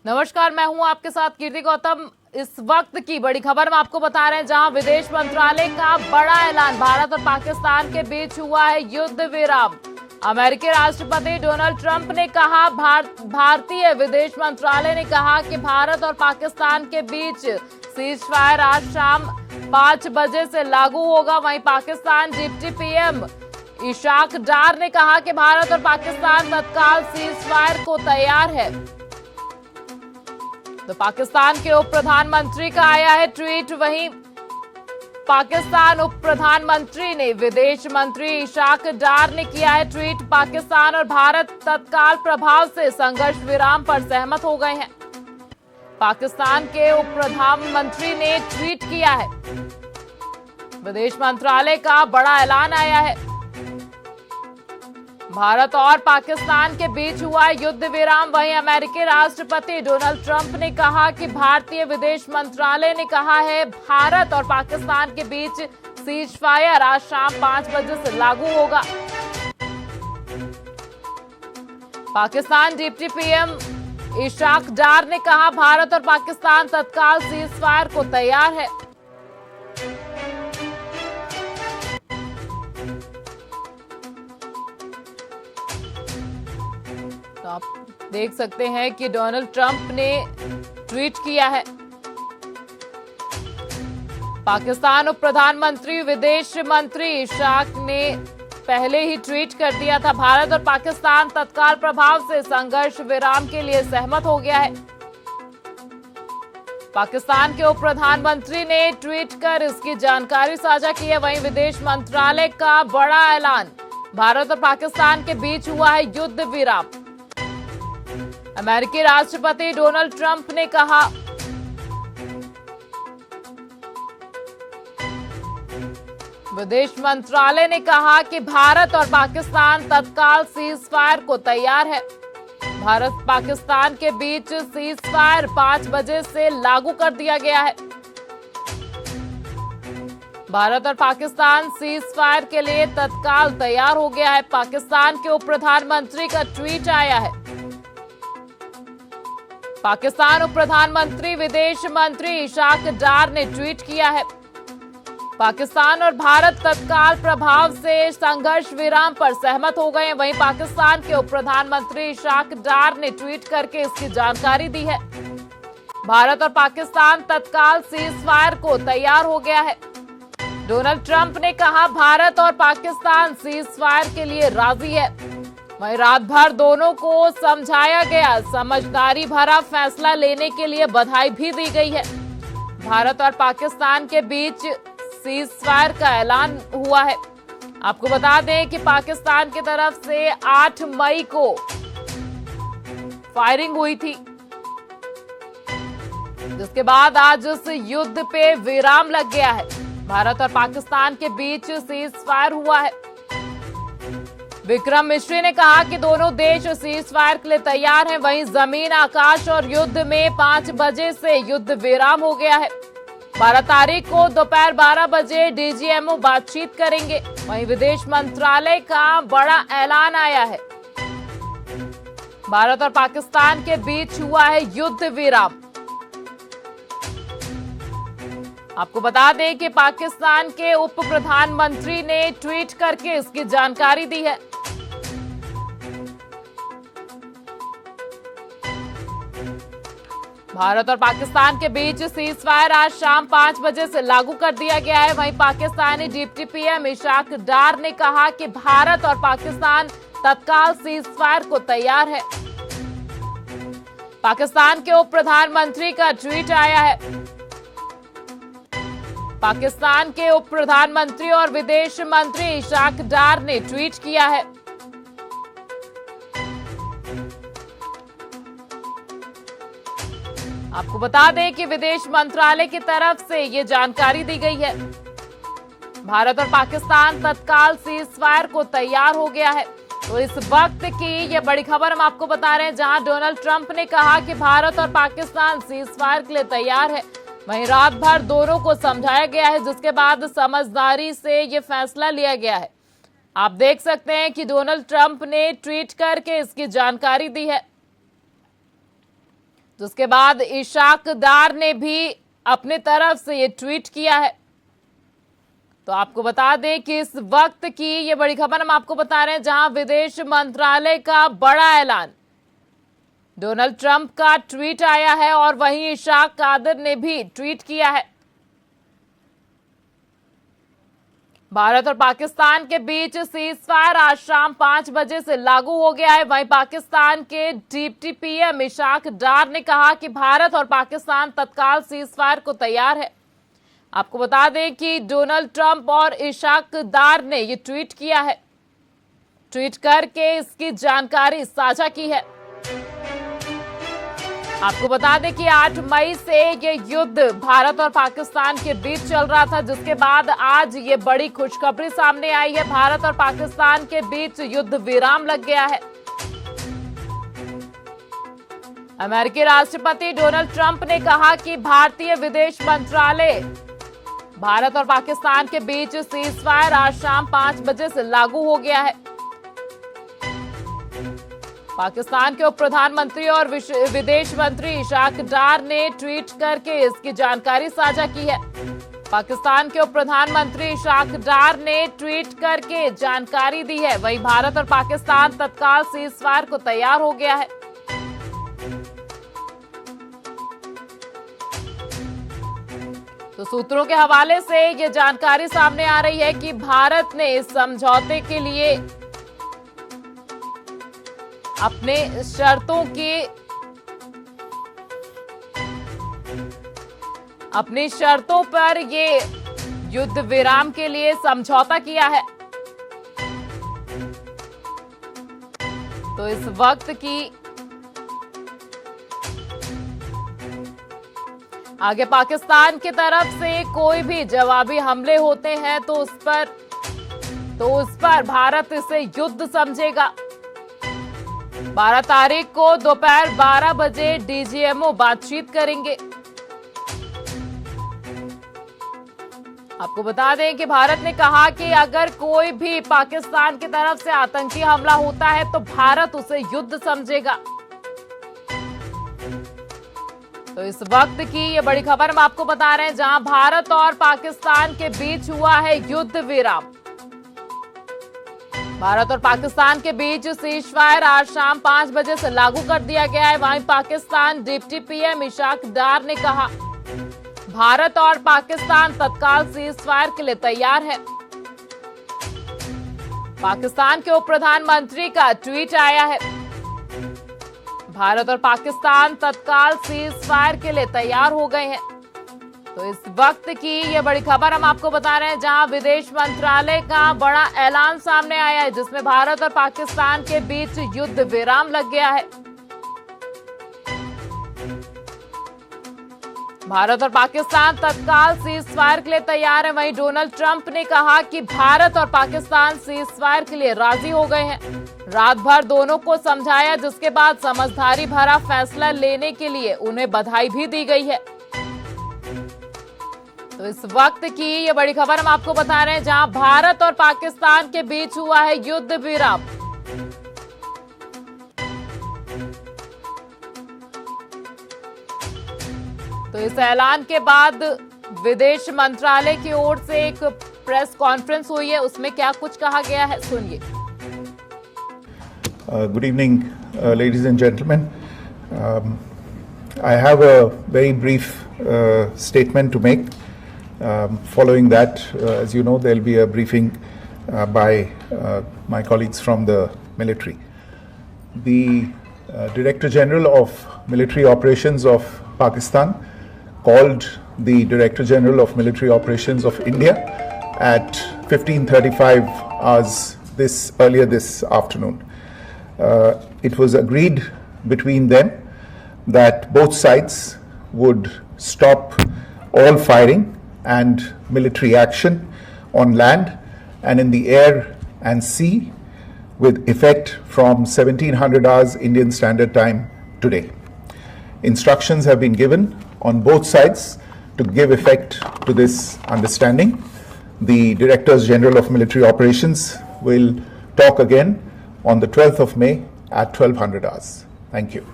नमस्कार, मैं हूं आपके साथ कीर्ति गौतम। इस वक्त की बड़ी खबर हम आपको बता रहे हैं, जहां विदेश मंत्रालय का बड़ा ऐलान, भारत और पाकिस्तान के बीच हुआ है युद्ध विराम। अमेरिकी राष्ट्रपति डोनाल्ड ट्रंप ने कहा, भारतीय विदेश मंत्रालय ने कहा कि भारत और पाकिस्तान के बीच सीज फायर आज शाम 5 बजे से लागू होगा। वहीं पाकिस्तान डिप्टी पीएम इशाक डार ने कहा कि भारत और पाकिस्तान तत्काल सीज फायर को तैयार है। तो पाकिस्तान के उप प्रधानमंत्री का आया है ट्वीट। वहीं पाकिस्तान उप प्रधानमंत्री ने विदेश मंत्री इशाक डार ने किया है ट्वीट। पाकिस्तान और भारत तत्काल प्रभाव से संघर्ष विराम पर सहमत हो गए हैं। पाकिस्तान के उप प्रधानमंत्री ने ट्वीट किया है। विदेश मंत्रालय का बड़ा ऐलान आया है। भारत और पाकिस्तान के बीच हुआ युद्ध विराम। वहीं अमेरिकी राष्ट्रपति डोनाल्ड ट्रंप ने कहा कि भारतीय विदेश मंत्रालय ने कहा है, भारत और पाकिस्तान के बीच सीज फायर आज शाम 5 बजे से लागू होगा। पाकिस्तान डिप्टी पीएम इशाक डार ने कहा, भारत और पाकिस्तान तत्काल सीज फायर को तैयार है। तो आप देख सकते हैं कि डोनाल्ड ट्रंप ने ट्वीट किया है। पाकिस्तान उप प्रधानमंत्री विदेश मंत्री इशाक ने पहले ही ट्वीट कर दिया था, भारत और पाकिस्तान तत्काल प्रभाव से संघर्ष विराम के लिए सहमत हो गया है। पाकिस्तान के उप प्रधानमंत्री ने ट्वीट कर इसकी जानकारी साझा की है। वहीं विदेश मंत्रालय का बड़ा ऐलान, भारत और पाकिस्तान के बीच हुआ है युद्ध विराम। अमेरिकी राष्ट्रपति डोनाल्ड ट्रंप ने कहा, विदेश मंत्रालय ने कहा कि भारत और पाकिस्तान तत्काल सीज फायर को तैयार है। भारत पाकिस्तान के बीच सीज फायर 5 बजे से लागू कर दिया गया है। भारत और पाकिस्तान सीज फायर के लिए तत्काल तैयार हो गया है। पाकिस्तान के उप प्रधानमंत्री का ट्वीट आया है। पाकिस्तान उप प्रधानमंत्री विदेश मंत्री इशाक डार ने ट्वीट किया है, पाकिस्तान और भारत तत्काल प्रभाव से संघर्ष विराम पर सहमत हो गए हैं। वहीं पाकिस्तान के उप प्रधानमंत्री इशाक डार ने ट्वीट करके इसकी जानकारी दी है। भारत और पाकिस्तान तत्काल सीज फायर को तैयार हो गया है। डोनाल्ड ट्रंप ने कहा, भारत और पाकिस्तान सीज फायर के लिए राजी है। वहीं रात भर दोनों को समझाया गया, समझदारी भरा फैसला लेने के लिए बधाई भी दी गई है। भारत और पाकिस्तान के बीच सीज फायर का ऐलान हुआ है। आपको बता दें कि पाकिस्तान की तरफ से 8 मई को फायरिंग हुई थी, जिसके बाद आज उस युद्ध पे विराम लग गया है। भारत और पाकिस्तान के बीच सीज फायर हुआ है। विक्रम मिश्री ने कहा कि दोनों देश सीज फायर के लिए तैयार हैं। वहीं जमीन, आकाश और युद्ध में 5 बजे से युद्ध विराम हो गया है। 12 तारीख को दोपहर 12 बजे डीजीएमओ बातचीत करेंगे। वहीं विदेश मंत्रालय का बड़ा ऐलान आया है। भारत और पाकिस्तान के बीच हुआ है युद्ध विराम। आपको बता दें कि पाकिस्तान के उप प्रधानमंत्री ने ट्वीट करके इसकी जानकारी दी है। भारत और पाकिस्तान के बीच सीज फायर आज शाम 5 बजे से लागू कर दिया गया है। वहीं पाकिस्तानी डिप्टी पीएम इशाक डार ने कहा कि भारत और पाकिस्तान तत्काल सीज फायर को तैयार है। पाकिस्तान के उप प्रधानमंत्री का ट्वीट आया है। पाकिस्तान के उप प्रधानमंत्री और विदेश मंत्री इशाक डार ने ट्वीट किया है। आपको बता दें कि विदेश मंत्रालय की तरफ से ये जानकारी दी गई है। भारत और पाकिस्तान तत्काल सीज फायर को तैयार हो गया है। तो इस वक्त की ये बड़ी खबर हम आपको बता रहे हैं, जहां डोनाल्ड ट्रंप ने कहा कि भारत और पाकिस्तान सीज फायर के लिए तैयार है। वहीं रात भर दोनों को समझाया गया है, जिसके बाद समझदारी से ये फैसला लिया गया है। आप देख सकते हैं कि डोनाल्ड ट्रंप ने ट्वीट करके इसकी जानकारी दी है। जिसके बाद इशाक डार ने भी अपने तरफ से ये ट्वीट किया है। तो आपको बता दें कि इस वक्त की ये बड़ी खबर हम आपको बता रहे हैं, जहां विदेश मंत्रालय का बड़ा ऐलान, डोनाल्ड ट्रंप का ट्वीट आया है और वहीं इशाक डार ने भी ट्वीट किया है। भारत और पाकिस्तान के बीच सीजफायर आज शाम 5 बजे से लागू हो गया है। वहीं पाकिस्तान के डिप्टी पीएम इशाक डार ने कहा कि भारत और पाकिस्तान तत्काल सीजफायर को तैयार है। आपको बता दें कि डोनाल्ड ट्रंप और इशाक डार ने ये ट्वीट किया है, ट्वीट करके इसकी जानकारी साझा की है। आपको बता दें कि 8 मई से ये युद्ध भारत और पाकिस्तान के बीच चल रहा था, जिसके बाद आज ये बड़ी खुशखबरी सामने आई है। भारत और पाकिस्तान के बीच युद्ध विराम लग गया है। अमेरिकी राष्ट्रपति डोनाल्ड ट्रंप ने कहा कि भारतीय विदेश मंत्रालय भारत और पाकिस्तान के बीच सीजफायर आज शाम 5 बजे से लागू हो गया है। पाकिस्तान के उप प्रधानमंत्री और विदेश मंत्री इशाक डार ने ट्वीट करके इसकी जानकारी साझा की है। पाकिस्तान के उप प्रधानमंत्री इशाक डार ने ट्वीट करके जानकारी दी है। वहीं भारत और पाकिस्तान तत्काल सीजफायर को तैयार हो गया है। तो सूत्रों के हवाले से ये जानकारी सामने आ रही है कि भारत ने इस समझौते के लिए अपने अपनी शर्तों पर ये युद्ध विराम के लिए समझौता किया है। तो इस वक्त की आगे पाकिस्तान की तरफ से कोई भी जवाबी हमले होते हैं तो उस पर भारत इसे युद्ध समझेगा। 12 तारीख को दोपहर 12 बजे डीजीएमओ बातचीत करेंगे। आपको बता दें कि भारत ने कहा कि अगर कोई भी पाकिस्तान की तरफ से आतंकी हमला होता है तो भारत उसे युद्ध समझेगा। तो इस वक्त की ये बड़ी खबर हम आपको बता रहे हैं, जहां भारत और पाकिस्तान के बीच हुआ है युद्ध विराम। भारत और पाकिस्तान के बीच सीजफायर आज शाम 5 बजे से लागू कर दिया गया है। वहीं पाकिस्तान डिप्टी पीएम इशाक डार ने कहा, भारत और पाकिस्तान तत्काल सीजफायर के लिए तैयार है। पाकिस्तान के उप प्रधानमंत्री का ट्वीट आया है, भारत और पाकिस्तान तत्काल सीजफायर के लिए तैयार हो गए हैं। तो इस वक्त की ये बड़ी खबर हम आपको बता रहे हैं, जहां विदेश मंत्रालय का बड़ा ऐलान सामने आया है, जिसमें भारत और पाकिस्तान के बीच युद्ध विराम लग गया है। भारत और पाकिस्तान तत्काल सीजफायर के लिए तैयार है। वहीं डोनाल्ड ट्रंप ने कहा कि भारत और पाकिस्तान सीजफायर के लिए राजी हो गए हैं। रात भर दोनों को समझाया, जिसके बाद समझदारी भरा फैसला लेने के लिए उन्हें बधाई भी दी गई है। तो इस वक्त की ये बड़ी खबर हम आपको बता रहे हैं, जहां भारत और पाकिस्तान के बीच हुआ है युद्ध विराम। तो इस ऐलान के बाद विदेश मंत्रालय की ओर से एक प्रेस कॉन्फ्रेंस हुई है, उसमें क्या कुछ कहा गया है, सुनिए। Good evening, ladies and gentlemen. I have a very brief statement to make. Following that, as you know, there will be a briefing by my colleagues from the military. The Director General of Military Operations of Pakistan called the Director General of Military Operations of India at 15:35 hours earlier this afternoon. It was agreed between them that both sides would stop all firing and military action on land and in the air and sea with effect from 1700 hours Indian Standard Time today. Instructions have been given on both sides to give effect to this understanding. The Directors General of Military Operations will talk again on the 12th of May at 1200 hours. Thank you.